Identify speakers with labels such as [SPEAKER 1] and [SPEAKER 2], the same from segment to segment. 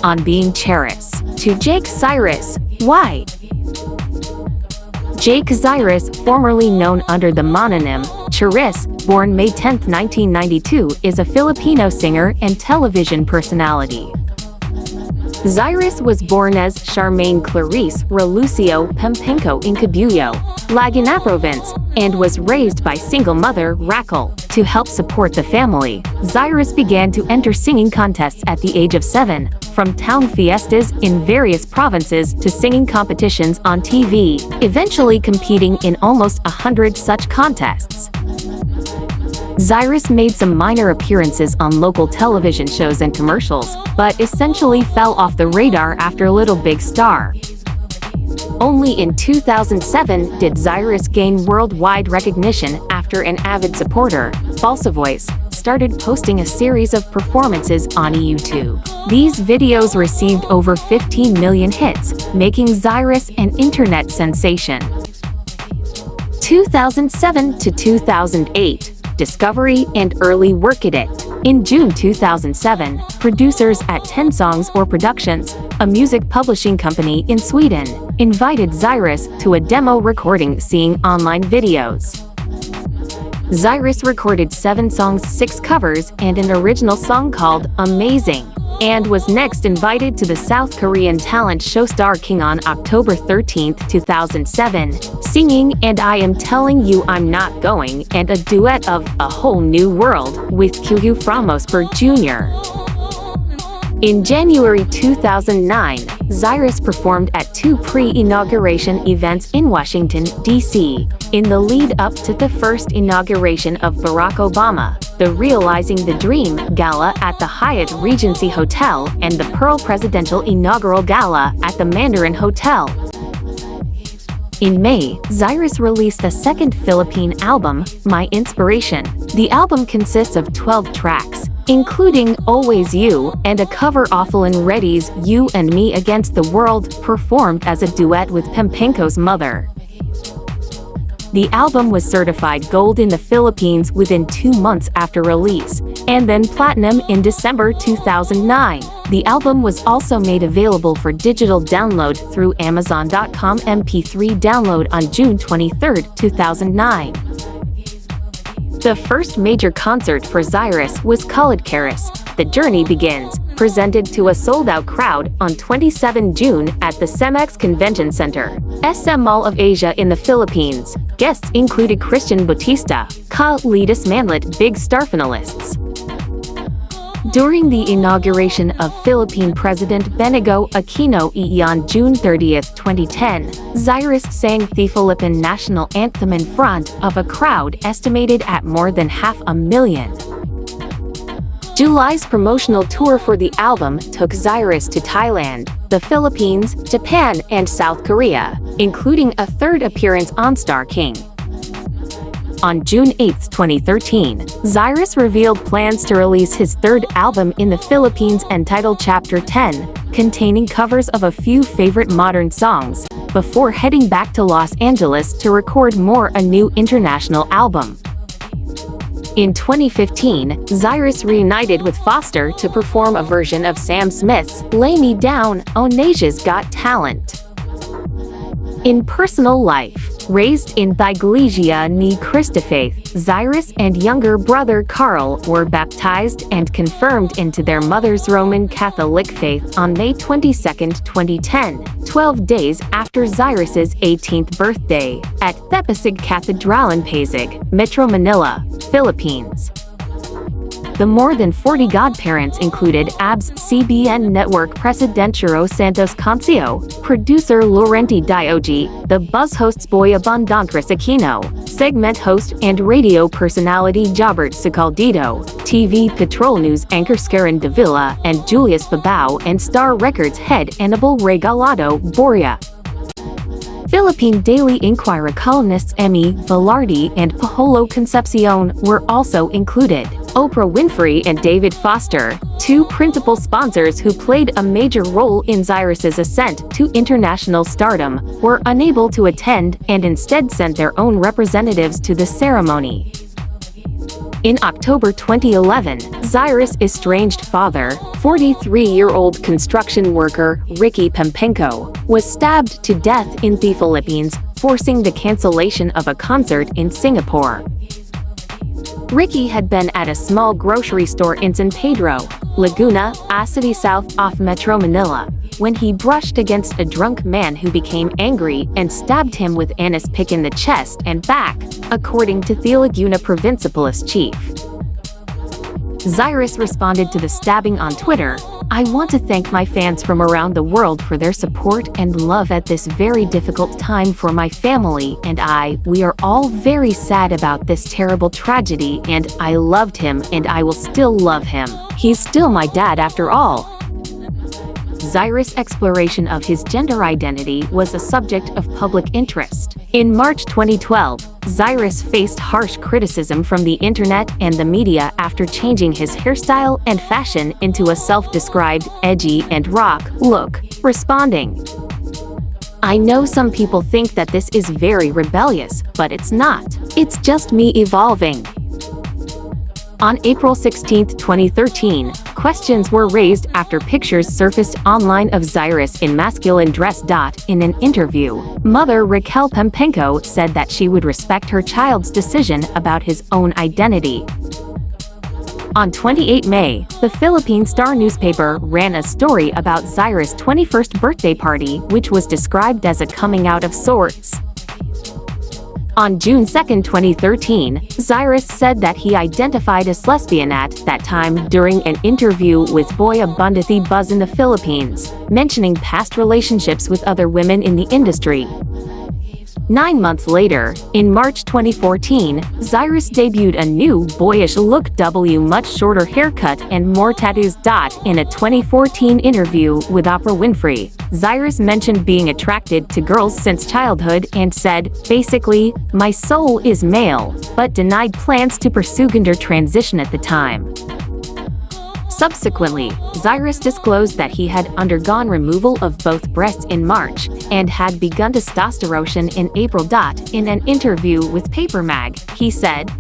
[SPEAKER 1] on being Charice. To Jake Zyrus, why? Jake Zyrus, formerly known under the mononym Charice, born May 10, 1992, is a Filipino singer and television personality. Zyrus was born as Charmaine Clarice Relucio Pempenco in Cabullo, Laguna Province, and was raised by single mother Raquel. To help support the family, Zyrus began to enter singing contests at the age of 7, from town fiestas in various provinces to singing competitions on TV, eventually competing in almost 100 such contests. Zyrus made some minor appearances on local television shows and commercials, but essentially fell off the radar after Little Big Star. Only in 2007 did Zyrus gain worldwide recognition after an avid supporter, Falsa Voice, started posting a series of performances on YouTube. These videos received over 15 million hits, making Zyrus an internet sensation. 2007 to 2008. Discovery and early work at it. In June 2007, producers at 10 Songs or Productions, a music publishing company in Sweden, invited Zyrus to a demo recording seeing online videos. Zyrus recorded 7 songs, 6 covers, and an original song called Amazing, and was next invited to the South Korean talent show Star King on October 13, 2007, singing And I Am Telling You I'm Not Going and a duet of A Whole New World with Kuhu Fromosberg Jr. In January 2009, Zyrus performed at 2 pre-inauguration events in Washington, D.C., in the lead-up to the first inauguration of Barack Obama, the Realizing the Dream Gala at the Hyatt Regency Hotel and the Pearl Presidential Inaugural Gala at the Mandarin Hotel. In May, Zyrus released a second Philippine album, My Inspiration. The album consists of 12 tracks, including Always You and a cover Awful and Ready's You and Me Against the World, performed as a duet with Pempenco's mother. The album was certified gold in the Philippines within 2 months after release, and then platinum in December 2009. The album was also made available for digital download through Amazon.com MP3 download on June 23, 2009. The first major concert for Zyrus was called Charice, The Journey Begins, presented to a sold-out crowd on 27 June at the CEMEX Convention Center, SM Mall of Asia in the Philippines. Guests included Christian Bautista, Ka Lidas Manlit, Big Star finalists. During the inauguration of Philippine President Benigo Aquino on June 30, 2010, Zyrus sang the Philippine national anthem in front of a crowd estimated at more than 500,000. July's promotional tour for the album took Zyrus to Thailand, the Philippines, Japan, and South Korea, including a 3rd appearance on Star King. On June 8, 2013, Zyrus revealed plans to release his 3rd album in the Philippines entitled Chapter 10, containing covers of a few favorite modern songs, before heading back to Los Angeles to record a new international album. In 2015, Zyrus reunited with Foster to perform a version of Sam Smith's Lay Me Down on Asia's Got Talent. In personal life, raised in the Iglesia ni Cristo faith, Zyrus and younger brother Carl were baptized and confirmed into their mother's Roman Catholic faith on May 22, 2010, 12 days after Zyrus's 18th birthday, at Thepasig Cathedral in Pasig, Metro Manila, Philippines. The more than 40 godparents included ABS-CBN Network Presidentero Santos Concio, producer Laurenti Diogi, the buzz hosts Boy Abundant Chris Aquino, segment host and radio personality Jobert Sacaldito, TV Patrol News anchor Scarin Davila and Julius Babao, and Star Records head Annabel Regalado Boria. Philippine Daily Inquirer columnists Emmy Velarde and Paolo Concepcion were also included. Oprah Winfrey and David Foster, 2 principal sponsors who played a major role in Zyrus's ascent to international stardom, were unable to attend and instead sent their own representatives to the ceremony. In October 2011, Zyrus' estranged father, 43-year-old construction worker Ricky Pempenko, was stabbed to death in the Philippines, forcing the cancellation of a concert in Singapore. Ricky had been at a small grocery store in San Pedro, Laguna, a city south of Metro Manila, when he brushed against a drunk man who became angry and stabbed him with an anise pick in the chest and back, according to the Laguna Provincial Police Chief. Zyrus responded to the stabbing on Twitter, "I want to thank my fans from around the world for their support and love at this very difficult time for my family and we are all very sad about this terrible tragedy and I loved him and I will still love him. He's still my dad after all." Zyrus' exploration of his gender identity was a subject of public interest. In March 2012, Zyrus faced harsh criticism from the internet and the media after changing his hairstyle and fashion into a self-described edgy and rock look, responding, "I know some people think that this is very rebellious, but it's not. It's just me evolving." On April 16, 2013, questions were raised after pictures surfaced online of Zyrus in masculine dress. In an interview, mother Raquel Pempenko said that she would respect her child's decision about his own identity. On 28 May, the Philippine Star newspaper ran a story about Zyrus' 21st birthday party, which was described as a coming out of sorts. On June 2, 2013, Zyrus said that he identified as lesbian at that time during an interview with Boy Abundantly Buzz in the Philippines, mentioning past relationships with other women in the industry. 9 months later, in March 2014, Zyrus debuted a new boyish look, much shorter haircut and more tattoos. In a 2014 interview with Oprah Winfrey, Zyrus mentioned being attracted to girls since childhood and said, "Basically, my soul is male," but denied plans to pursue gender transition at the time. Subsequently, Zyrus disclosed that he had undergone removal of both breasts in March and had begun testosterone in April. In an interview with Paper Mag, he said,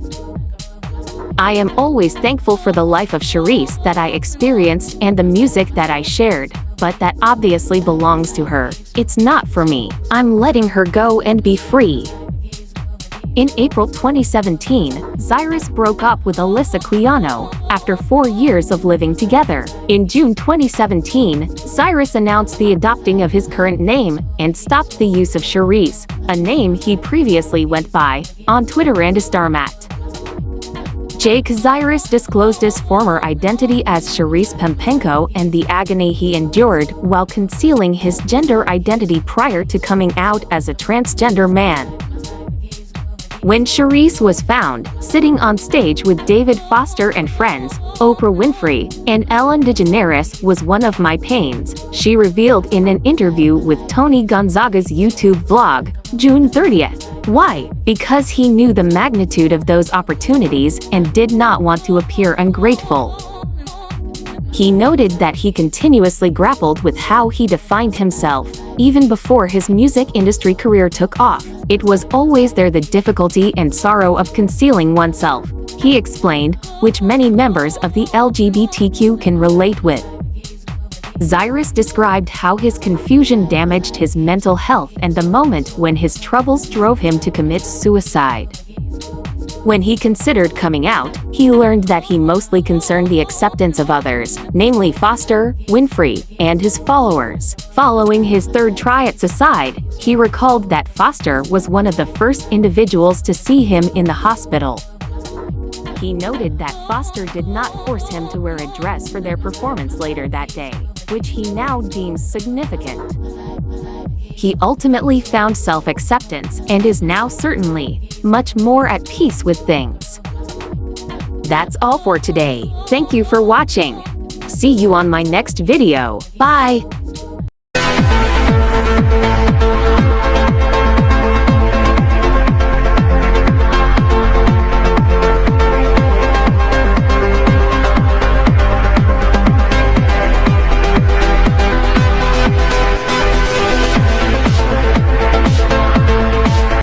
[SPEAKER 1] "I am always thankful for the life of Charice that I experienced and the music that I shared, but that obviously belongs to her. It's not for me. I'm letting her go and be free." In April 2017, Zyrus broke up with Alyssa Quiano after 4 years of living together. In June 2017, Zyrus announced the adopting of his current name and stopped the use of Charice, a name he previously went by, on Twitter and Starmat. Jake Zyrus disclosed his former identity as Charice Pempenko and the agony he endured while concealing his gender identity prior to coming out as a transgender man. When Charice was found sitting on stage with David Foster and friends, Oprah Winfrey, and Ellen DeGeneres was one of my pains, she revealed in an interview with Tony Gonzaga's YouTube vlog, June 30th. Why? Because he knew the magnitude of those opportunities and did not want to appear ungrateful. He noted that he continuously grappled with how he defined himself, even before his music industry career took off. It was always there, the difficulty and sorrow of concealing oneself, he explained, which many members of the LGBTQ can relate with. Zyrus described how his confusion damaged his mental health and the moment when his troubles drove him to commit suicide. When he considered coming out, he learned that he mostly concerned the acceptance of others, namely Foster, Winfrey, and his followers. Following his third try at suicide, he recalled that Foster was one of the first individuals to see him in the hospital. He noted that Foster did not force him to wear a dress for their performance later that day, which he now deems significant. He ultimately found self-acceptance and is now certainly much more at peace with things. That's all for today. Thank you for watching. See you on my next video. Bye!